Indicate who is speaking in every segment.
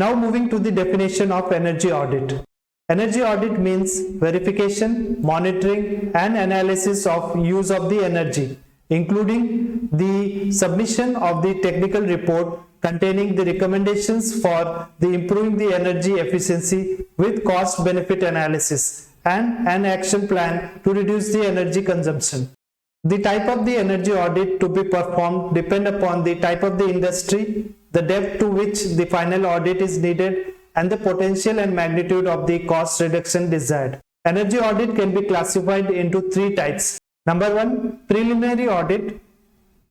Speaker 1: Now moving to the definition of energy audit. Energy audit means verification, monitoring and analysis of use of the energy, including the submission of the technical report containing the recommendations for the improving the energy efficiency with cost benefit analysis and an action plan to reduce the energy consumption. The type of the energy audit to be performed depend upon the type of the industry, the depth to which the final audit is needed, and the potential and magnitude of the cost reduction desired. Energy audit can be classified into three types. Number 1, preliminary audit.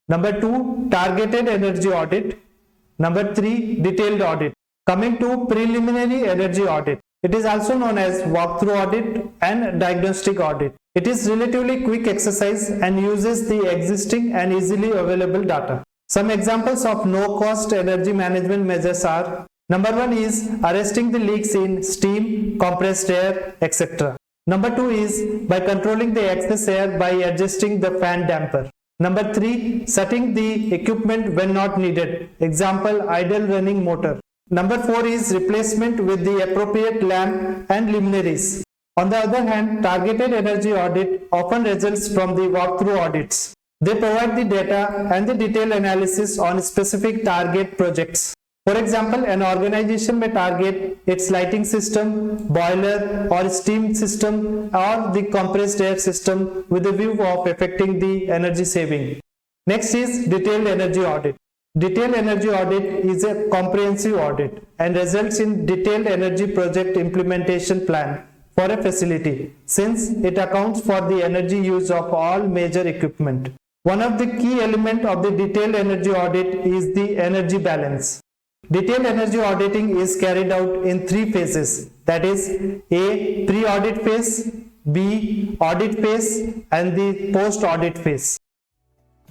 Speaker 1: Number 2, targeted energy audit. Number 3, detailed audit. Coming to preliminary energy audit, it is also known as walkthrough audit and diagnostic audit. It is relatively quick exercise and uses the existing and easily available data. Some examples of no-cost energy management measures are: Number 1 is arresting the leaks in steam, compressed air, etc. Number 2 is by controlling the excess air by adjusting the fan damper. Number 3, setting the equipment when not needed. Example, idle running motor. Number 4 is replacement with the appropriate lamp and luminaries. On the other hand, targeted energy audit often results from the walkthrough audits. They provide the data and the detailed analysis on specific target projects. For example, an organization may target its lighting system, boiler or steam system or the compressed air system with a view of affecting the energy saving. Next is detailed energy audit. Detailed energy audit is a comprehensive audit and results in detailed energy project implementation plan for a facility, since it accounts for the energy use of all major equipment. One of the key elements of the detailed energy audit is the energy balance. Detailed energy auditing is carried out in three phases, that is A. Pre-audit phase, B. Audit phase and the post-audit phase.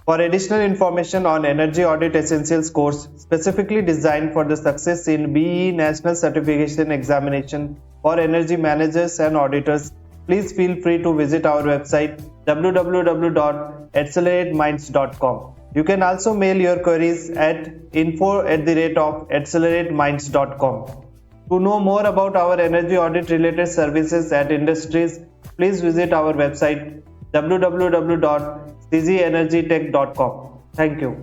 Speaker 2: For additional information on Energy Audit Essentials course specifically designed for the success in BE National Certification Examination for Energy Managers and Auditors, please feel free to visit our website www.accelerateminds.com. You can also mail your queries at info@accelerateminds.com. To know more about our energy audit related services at industries, please visit our website www.cgenergytech.com. Thank you.